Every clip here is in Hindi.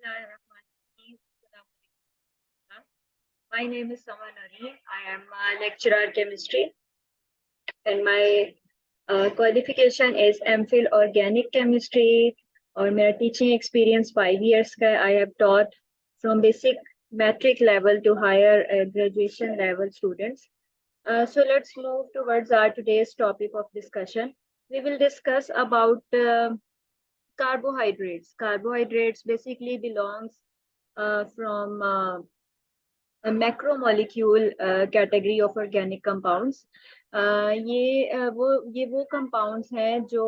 Bismillahirrahmanirrahim. Assalamualaikum. My name is Sama Nari. I am a lecturer chemistry and my qualification is MPhil Organic Chemistry और मेरा teaching experience 5 years का है. I have taught from basic metric level to higher graduation level students. So let's move towards our today's topic of discussion. We will discuss about carbohydrates. Carbohydrates basically belongs from a macromolecule category of organic compounds. ये वो compounds हैं जो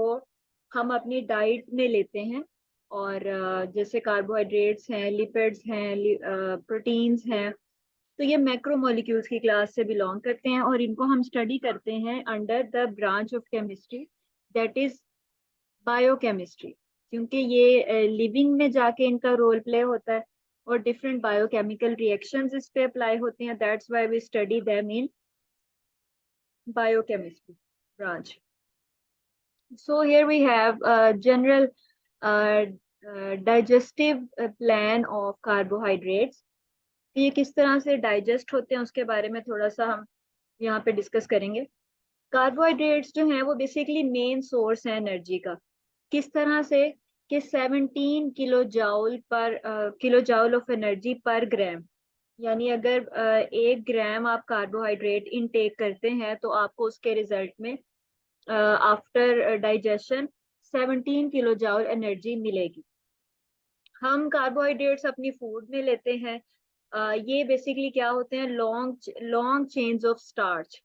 हम अपनी डाइट में लेते हैं और जैसे कार्बोहाइड्रेट्स हैं, लिपिड्स हैं, प्रोटीन्स हैं, तो ये मैक्रोमोलिक्यूल्स की क्लास से बिलोंग करते हैं और इनको हम स्टडी करते हैं under the branch of chemistry that is biochemistry, क्योंकि ये लिविंग में जाके इनका रोल प्ले होता है और डिफरेंट बायोकेमिकल रिएक्शंस इस पे अप्लाई होती हैं. That's why we study them in biochemistry branch. So here we have a general digestive plan of carbohydrates. ये किस तरह से डाइजेस्ट होते हैं उसके बारे में थोड़ा सा हम यहाँ पे डिस्कस करेंगे. कार्बोहाइड्रेट्स जो हैं वो बेसिकली मेन सोर्स है एनर्जी का. किस तरह से कि 17 किलो जाउल ऑफ एनर्जी पर ग्राम, यानी अगर 1 ग्राम आप कार्बोहाइड्रेट इनटेक करते हैं तो आपको उसके रिजल्ट में after digestion 17 kilo joule energy मिलेगी. हम कार्बोहाइड्रेट्स अपनी फूड में लेते हैं. ये बेसिकली क्या होते हैं, लॉन्ग चेन्स ऑफ स्टार्च.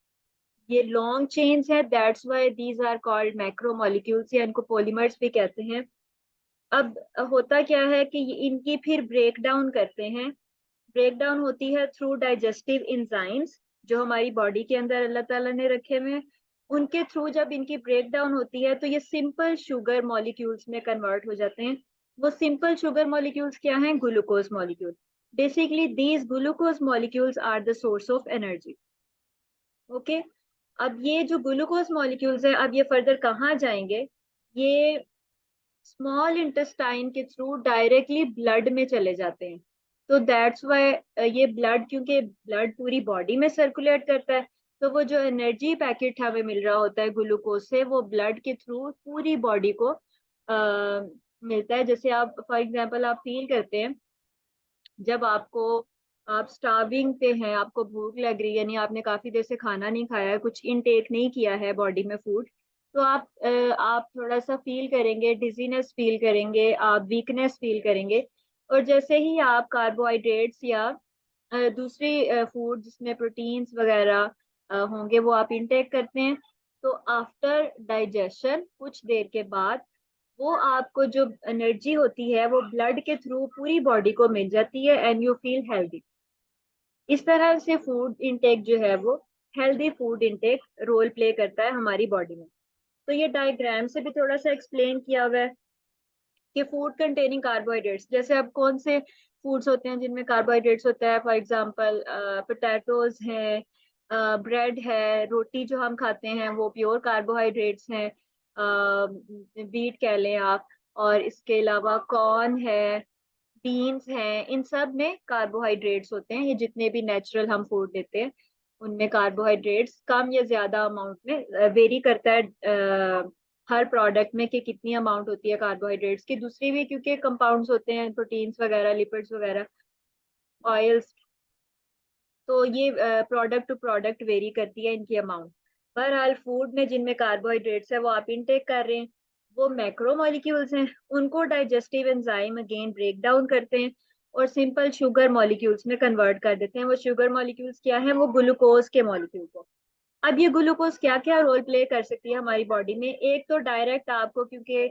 ये लॉन्ग चेन्स है, that's why these are called macromolecules, या इनको पॉलीमर्स भी कहते हैं. अब होता क्या है कि इनकी फिर ब्रेक डाउन करते हैं. ब्रेक डाउन होती है थ्रू डाइजेस्टिव एंजाइम्स जो हमारी बॉडी के अंदर अल्लाह ताला ने रखे हुए हैं. उनके थ्रू जब इनकी ब्रेक डाउन होती है तो ये सिंपल शुगर मॉलिक्यूल्स में कन्वर्ट हो जाते हैं. वो सिंपल शुगर मॉलिक्यूल्स क्या हैं, glucose molecule. Basically these glucose molecules are the source of energy. Okay, अब ये जो ग्लूकोज मॉलिक्यूल्स है, अब ये फर्दर कहाँ जाएंगे, ये स्मॉल इंटेस्टाइन के थ्रू डायरेक्टली ब्लड में चले जाते हैं. तो दैट्स व्हाई ये ब्लड, क्योंकि ब्लड पूरी बॉडी में सर्कुलेट करता है, तो वो जो एनर्जी पैकेट हमें मिल रहा होता है ग्लूकोज से, वो ब्लड के थ्रू पूरी बॉडी को मिलता है. जैसे आप फॉर एग्जांपल आप फील करते हैं जब आप स्टार्विंग पे हैं, आपको भूख लग रही है, यानी आपने काफी देर से खाना नहीं खाया है, कुछ इनटेक नहीं किया है बॉडी में फूड, तो आप थोड़ा सा फील करेंगे, डिजीनेस फील करेंगे, आप वीकनेस फील करेंगे. और जैसे ही आप कार्बोहाइड्रेट्स या दूसरी फूड जिसमें प्रोटीन्स वगैरह होंगे वो आप इनटेक करते हैं, तो आफ्टर डाइजेशन कुछ देर के बाद वो आपको जो एनर्जी होती है वो ब्लड के थ्रू पूरी बॉडी को मिल जाती है एंड यू फील हेल्दी. इस तरह से फूड इनटेक जो है वो healthy food intake role play करता है हमारी बॉडी में. तो ये डायग्राम से भी थोड़ा सा एक्सप्लेन किया हुआ है कि फूड कंटेनिंग कार्बोहाइड्रेट्स, जैसे अब कौन से फूड्स होते हैं जिनमें कार्बोहाइड्रेट्स होता है. फॉर एग्जांपल पोटैटोज है, ब्रेड है, रोटी जो हम खाते हैं वो प्योर कार्बोहाइड्रेट्स हैं, व्हीट कह लें आप, और इसके अलावा कॉर्न है, बीन्स हैं, इन सब में कार्बोहाइड्रेट्स होते हैं. ये जितने भी नेचुरल हम फूड लेते हैं उनमें कार्बोहाइड्रेट्स कम या ज्यादा अमाउंट में वेरी करता है हर प्रोडक्ट में कि कितनी अमाउंट होती है कार्बोहाइड्रेट्स की. दूसरी भी क्योंकि कंपाउंड्स होते हैं, प्रोटीन्स वगैरह, लिपिड्स वगैरह, ऑयल्स, तो ये प्रोडक्ट टू प्रोडक्ट वेरी करती है इनकी अमाउंट. बहरहाल फूड में जिनमें कार्बोहाइड्रेट्स है वो आप इनटेक कर रहे हैं, वो मैक्रोमोलिक्यूल्स हैं. उनको digestive enzyme again break down करते हैं और सिंपल शुगर मॉलिक्यूल्स में कन्वर्ट कर देते हैं. वो शुगर मॉलिक्यूल्स क्या है, वो ग्लूकोज के मॉलिक्यूल को. अब ये ग्लूकोज क्या क्या रोल प्ले कर सकती है हमारी बॉडी में. एक तो डायरेक्ट आपको, क्योंकि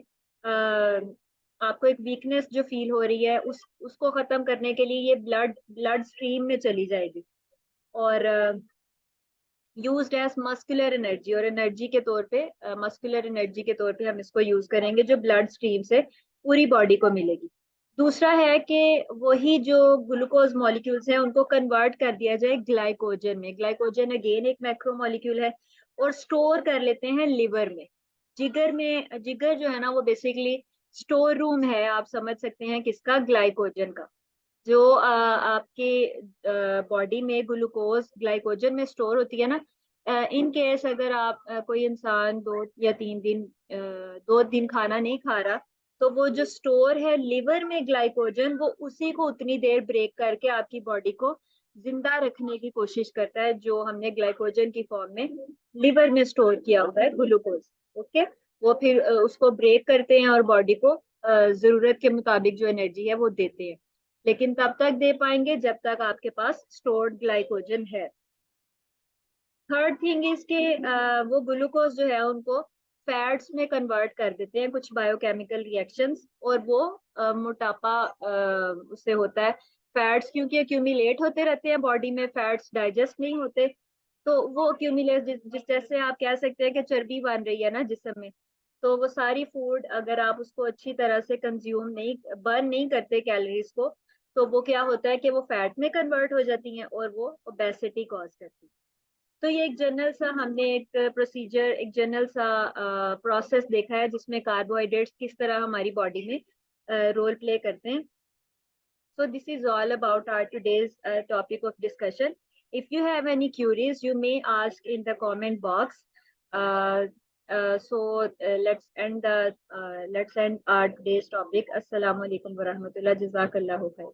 आपको एक वीकनेस जो फील हो रही है उसको खत्म करने के लिए ये ब्लड स्ट्रीम में चली जाएगी और यूज्ड एज मस्कुलर एनर्जी, और एनर्जी के तौर पे मस्कुलर एनर्जी के तौर पे हम इसको यूज करेंगे जो ब्लड स्ट्रीम से पूरी बॉडी को मिलेगी. दूसरा है कि वही जो ग्लूकोज मॉलिक्यूल्स हैं उनको कन्वर्ट कर दिया जाए ग्लाइकोजन में. ग्लाइकोजन अगेन एक मैक्रो मॉलिक्यूल है और स्टोर कर लेते हैं लिवर में. जिगर जो है ना वो बेसिकली स्टोर रूम है, आप समझ सकते हैं किसका, ग्लाइकोजन का। जो आपके बॉडी में ग्लूकोज ग्लाइकोजन में स्टोर होती है ना, इन केस अगर आप कोई इंसान 2 या 3 दिन 2 दिन खाना नहीं खा रहा, तो वो जो स्टोर है लिवर में ग्लाइकोजन, वो उसी को उतनी देर ब्रेक करके आपकी बॉडी को जिंदा रखने की कोशिश करता है, जो हमने ग्लाइकोजन की फॉर्म में लिवर में स्टोर किया हुआ है ग्लूकोज। ओके, वो फिर उसको ब्रेक करते हैं और बॉडी को जरूरत के मुताबिक जो एनर्जी है वो देते हैं, लेकिन तब तक दे पाएंगे जब तक आपके पास स्टोर्ड ग्लाइकोजन है। थर्ड थिंग इज के वो ग्लूकोज जो है उनको फैट्स में कन्वर्ट कर देते हैं कुछ बायोकेमिकल रिएक्शंस, और वो मोटापा उससे होता है। फैट्स क्योंकि एक्यूमुलेट होते रहते हैं बॉडी में, फैट्स डाइजेस्ट नहीं होते, तो वो एक्यूमुलेट जिस जैसे आप कह सकते हैं कि चर्बी बन रही है ना जिस्म में, तो वो सारी फूड अगर आप उसको अच्छी तरह से कंज्यूम नहीं, बर्न नहीं करते कैलोरीज को, तो वो क्या होता है कि वो फैट में कन्वर्ट हो जाती हैं और वो ओबेसिटी कॉज करती है। तो ये एक जनरल सा हमने एक प्रोसीजर, एक जनरल सा प्रोसेस देखा है जिसमें कार्बोहाइड्रेट्स किस तरह हमारी बॉडी में रोल प्ले करते हैं। So this is all about our today's topic of discussion. If you have any queries, you may ask in the comment box. Let's end our today's topic. Assalamu alaikum wa rahmatullah. Jazakallahu khair.